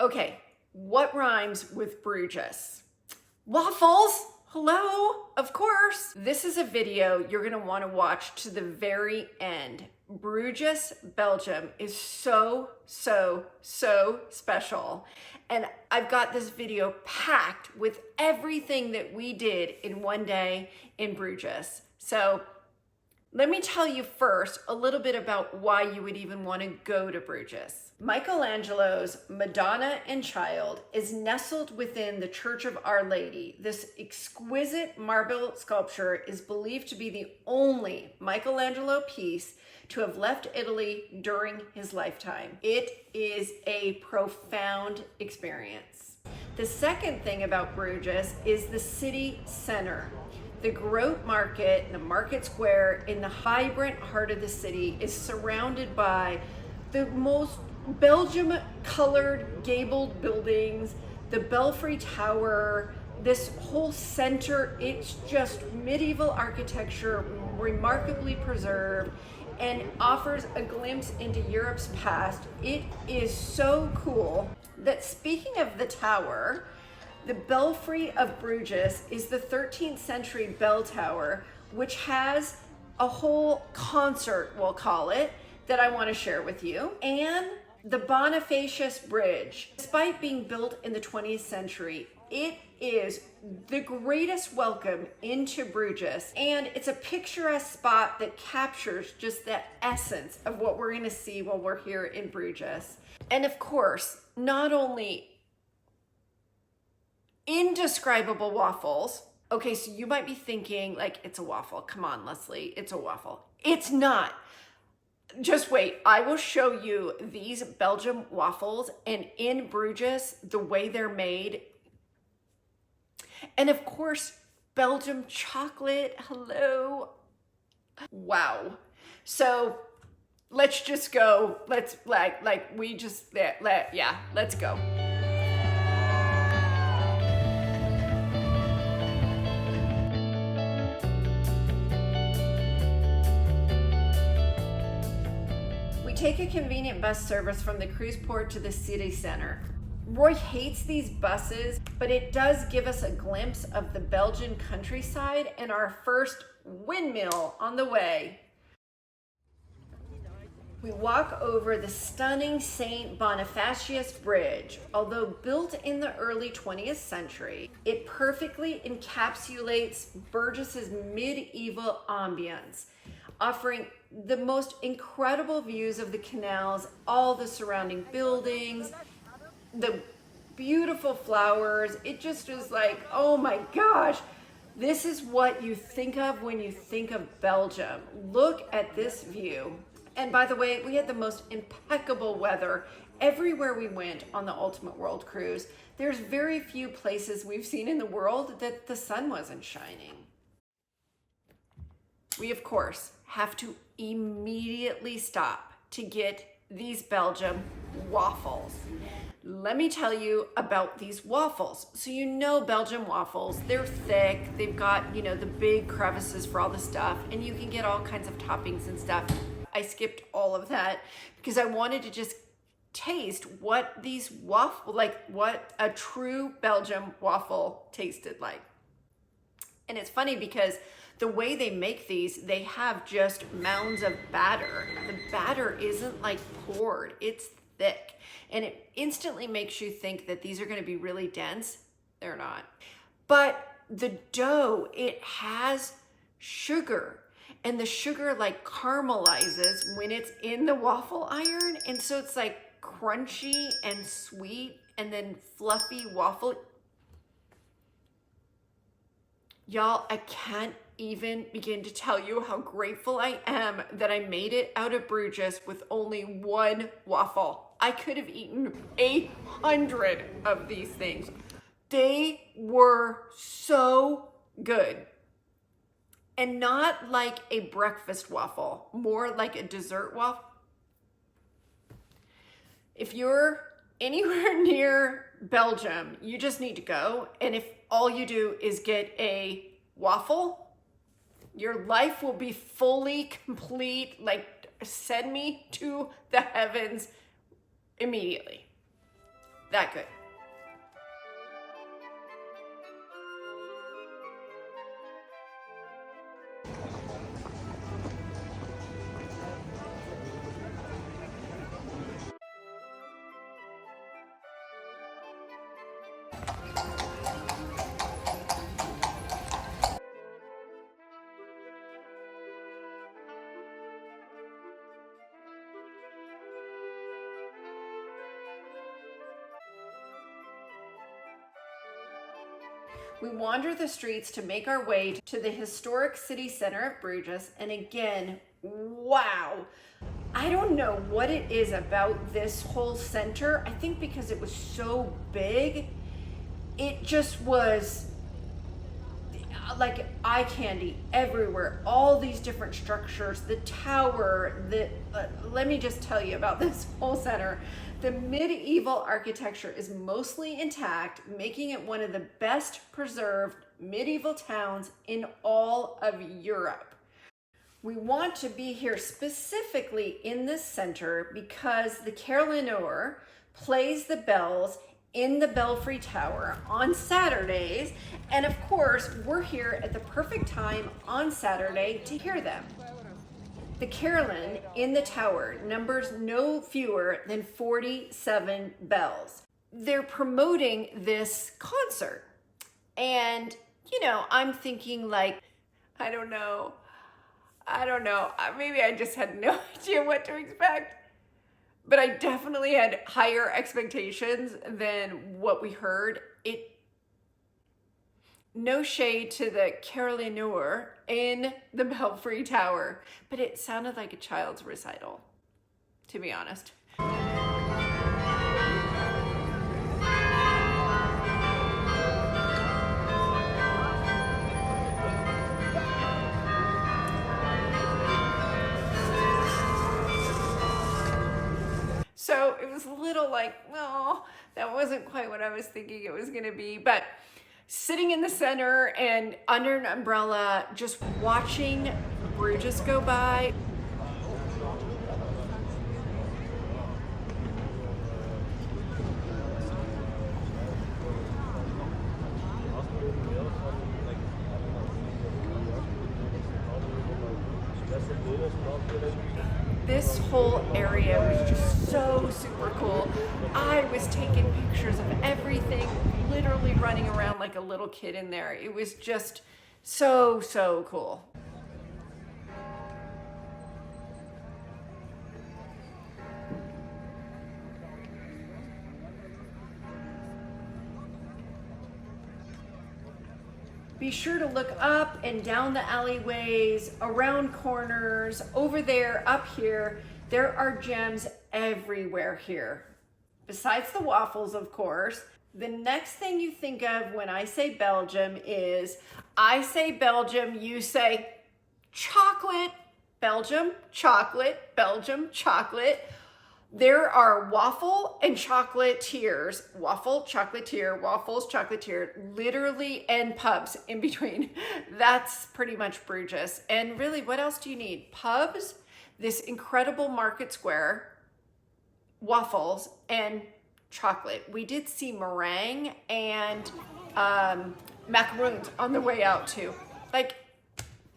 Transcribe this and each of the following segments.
Okay, what rhymes with Bruges? Waffles? Hello, of course. This is a video you're gonna wanna watch to the very end. Bruges, Belgium is so special. And I've got this video packed with everything that we did in one day in Bruges. So let me tell you first a little bit about why you would even want to go to Bruges. Michelangelo's Madonna and Child is nestled within the Church of Our Lady. This exquisite marble sculpture is believed to be the only Michelangelo piece to have left Italy during his lifetime. It is a profound experience. The second thing about Bruges is the city center. The Grote Market, the market square in the vibrant heart of the city, is surrounded by the most Belgium colored gabled buildings, the Belfry Tower, this whole center. It's just medieval architecture, remarkably preserved, and offers a glimpse into Europe's past. It is so cool that, speaking of the tower, the Belfry of Bruges is the 13th century bell tower, which has a whole concert, we'll call it, that I want to share with you. And the Bonifacius Bridge. Despite being built in the 20th century, it is the greatest welcome into Bruges, and it's a picturesque spot that captures just the essence of what we're going to see while we're here in Bruges. And of course, not only indescribable waffles. Okay, so you might be thinking, like, it's a waffle. Come on, Leslie, it's a waffle. It's not. Just wait, I will show you these Belgium waffles, and in Bruges, the way they're made. And of course, Belgium chocolate. Hello. Wow. So let's just go. Let's let's go. Take a convenient bus service from the cruise port to the city center. Roy hates these buses, but it does give us a glimpse of the Belgian countryside and our first windmill on the way. We walk over the stunning St. Bonifacius Bridge. Although built in the early 20th century, it perfectly encapsulates Bruges's medieval ambience, offering the most incredible views of the canals, all the surrounding buildings, the beautiful flowers. It just is like, oh my gosh, this is what you think of when you think of Belgium. Look at this view. And by the way, we had the most impeccable weather everywhere we went on the Ultimate World Cruise. There's very few places we've seen in the world that the sun wasn't shining. We, of course, have to immediately stop to get these Belgium waffles. Let me tell you about these waffles. So you know Belgium waffles, they're thick, they've got, the big crevices for all the stuff, and you can get all kinds of toppings and stuff. I skipped all of that because I wanted to just taste what these what a true Belgium waffle tasted like. And it's funny because the way they make these, they have just mounds of batter. The batter isn't like poured, it's thick. And it instantly makes you think that these are gonna be really dense. They're not. But the dough, it has sugar. And the sugar like caramelizes when it's in the waffle iron. And so it's like crunchy and sweet and then fluffy waffle. Y'all, I can't even begin to tell you how grateful I am that I made it out of Bruges with only one waffle. I could have eaten 800 of these things. They were so good. And not like a breakfast waffle, more like a dessert waffle. If you're anywhere near Belgium, you just need to go. And if all you do is get a waffle, your life will be fully complete. Like, send me to the heavens immediately. that good. We wander the streets to make our way to the historic city center of Bruges, and again, wow. I don't know what it is about this whole center. I think because it was so big, it just was like eye candy everywhere. All these different structures, the tower, let me just tell you about this whole center. The medieval architecture is mostly intact, making it one of the best preserved medieval towns in all of Europe. We want to be here specifically in this center because the carillonneur plays the bells in the Belfry Tower on Saturdays, and of course we're here at the perfect time on Saturday to hear them. The carillon in the tower numbers no fewer than 47 bells. They're promoting this concert, and I'm thinking like, I don't know, maybe I just had no idea what to expect. But I definitely had higher expectations than what we heard. No shade to the carillonneur in the Belfry Tower, but it sounded like a child's recital, to be honest. So it was a little like, no, that wasn't quite what I was thinking it was going to be. But sitting in the center and under an umbrella, just watching Bruges go by. This whole area was just so super cool. I was taking pictures of everything, literally running around like a little kid in there. It was just so cool. Be sure to look up and down the alleyways, around corners, over there, up here. There are gems everywhere here. Besides the waffles, of course. The next thing you think of when I say Belgium is, I say Belgium, you say chocolate. Belgium, chocolate. Belgium, chocolate. There are waffle and chocolatiers, waffle, chocolatier, waffles, chocolatier, literally, and pubs in between. That's pretty much Bruges. And really, what else do you need? Pubs, this incredible market square, waffles, and chocolate. We did see meringue and macaroons on the way out too. Like,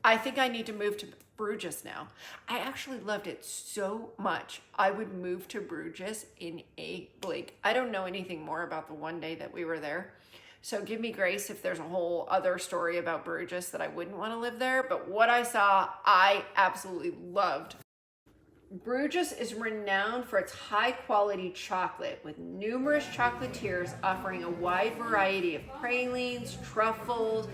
I think I need to move to Bruges now. I actually loved it so much. I would move to Bruges in a blink. I don't know anything more about the one day that we were there. So give me grace if there's a whole other story about Bruges that I wouldn't want to live there. But what I saw, I absolutely loved. Bruges is renowned for its high quality chocolate, with numerous chocolatiers offering a wide variety of pralines, truffles,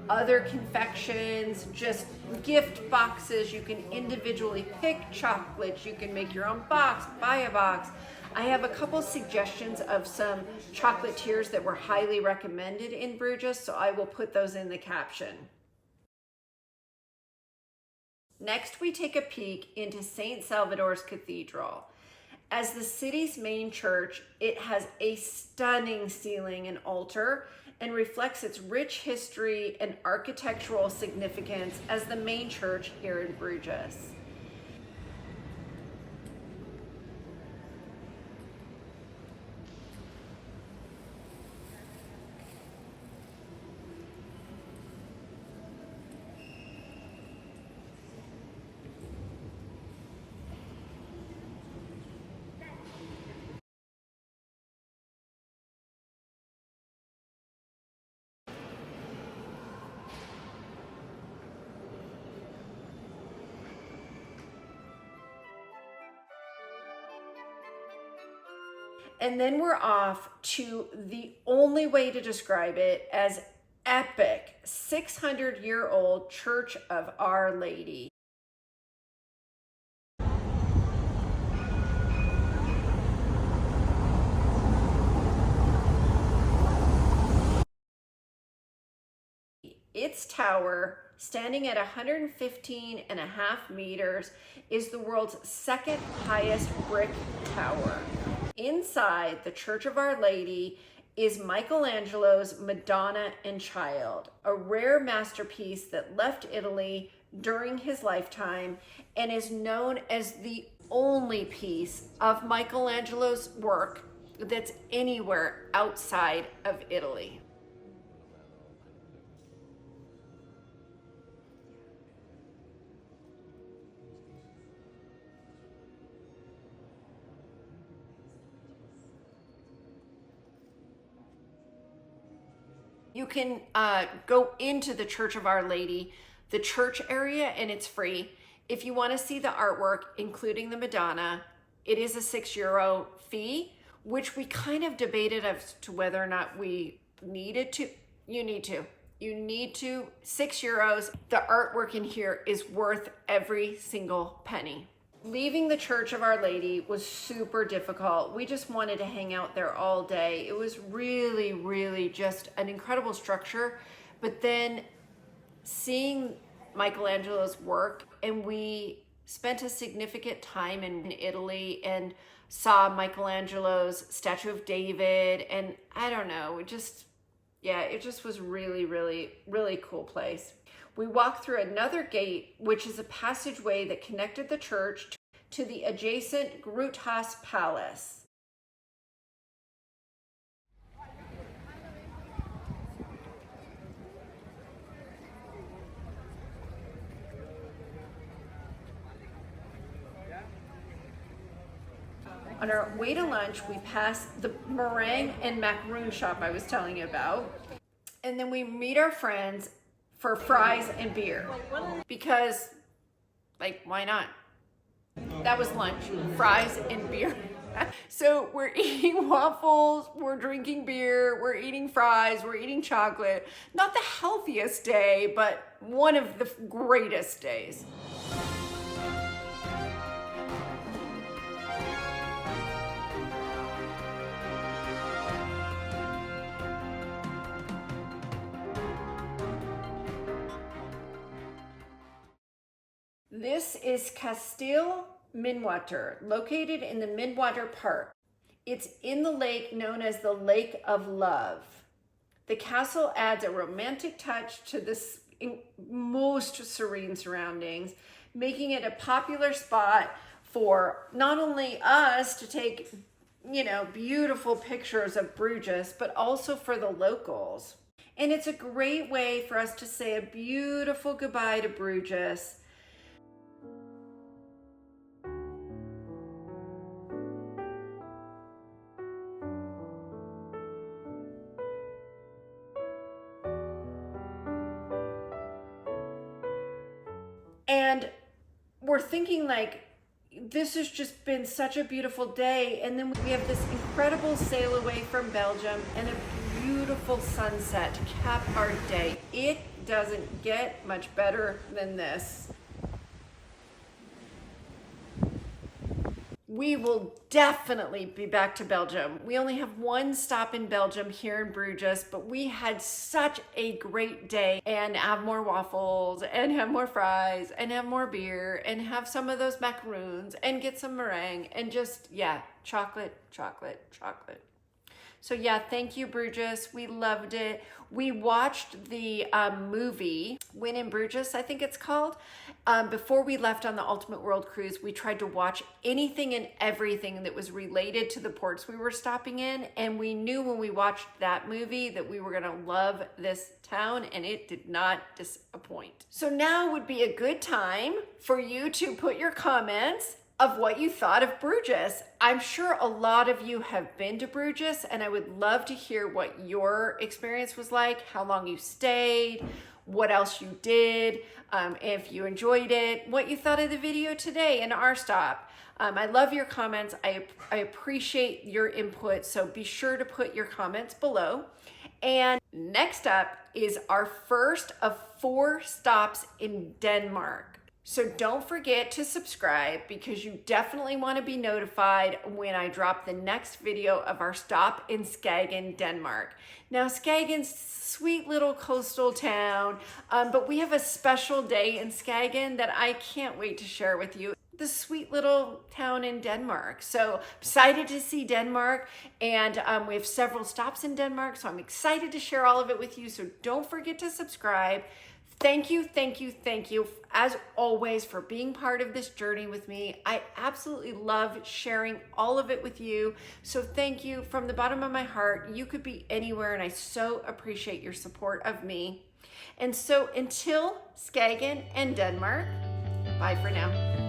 other confections, just gift boxes. You can individually pick chocolates. You can make your own box, buy a box. I have a couple suggestions of some chocolatiers that were highly recommended in Bruges, so I will put those in the caption. Next, we take a peek into St. Salvador's Cathedral. As the city's main church, it has a stunning ceiling and altar and reflects its rich history and architectural significance as the main church here in Bruges. And then we're off to the only way to describe it as epic 600-year-old Church of Our Lady. Its tower, standing at 115.5 meters, is the world's second highest brick tower. Inside the Church of Our Lady is Michelangelo's Madonna and Child, a rare masterpiece that left Italy during his lifetime and is known as the only piece of Michelangelo's work that's anywhere outside of Italy. You can go into the Church of Our Lady, the church area, and it's free. If you want to see the artwork, including the Madonna, it is a €6 fee, which we kind of debated as to whether or not we needed to. You need to. You need to. €6. The artwork in here is worth every single penny. Leaving the Church of Our Lady was super difficult. We just wanted to hang out there all day. It was really, really just an incredible structure. But then seeing Michelangelo's work, and we spent a significant time in Italy and saw Michelangelo's statue of David. And I don't know, it just was really, really, really cool place. We walked through another gate, which is a passageway that connected the church to the adjacent Grootehaus Palace. On our way to lunch, we passed the meringue and macaroon shop I was telling you about. And then we meet our friends for fries and beer. Because, why not? That was lunch, fries and beer. So we're eating waffles, we're drinking beer, we're eating fries, we're eating chocolate. Not the healthiest day, but one of the greatest days. This is Kasteel Minwater, located in the Minwater Park. It's in the lake known as the Lake of Love. The castle adds a romantic touch to this most serene surroundings, making it a popular spot for not only us to take, beautiful pictures of Bruges, but also for the locals. And it's a great way for us to say a beautiful goodbye to Bruges. And we're thinking this has just been such a beautiful day. And then we have this incredible sail away from Belgium and a beautiful sunset to cap our day. It doesn't get much better than this. We will definitely be back to Belgium. We only have one stop in Belgium here in Bruges, but we had such a great day and have more waffles and have more fries and have more beer and have some of those macaroons and get some meringue and just, chocolate, chocolate, chocolate. So thank you, Bruges. We loved it. We watched the movie, When in Bruges, I think it's called. Before we left on the Ultimate World Cruise, we tried to watch anything and everything that was related to the ports we were stopping in. And we knew when we watched that movie that we were going to love this town, and it did not disappoint. So now would be a good time for you to put your comments of what you thought of Bruges. I'm sure a lot of you have been to Bruges, and I would love to hear what your experience was like, how long you stayed, what else you did, if you enjoyed it, what you thought of the video today in our stop. I love your comments. I appreciate your input, so be sure to put your comments below. And next up is our first of 4 stops in Denmark. So don't forget to subscribe because you definitely want to be notified when I drop the next video of our stop in Skagen, Denmark. Now, Skagen's sweet little coastal town, but we have a special day in Skagen that I can't wait to share with you. The sweet little town in Denmark. So excited to see Denmark, and we have several stops in Denmark, so I'm excited to share all of it with you. So don't forget to subscribe. Thank you, thank you, thank you, as always, for being part of this journey with me. I absolutely love sharing all of it with you. So thank you from the bottom of my heart. You could be anywhere, and I so appreciate your support of me. And so until Skagen and Denmark, bye for now.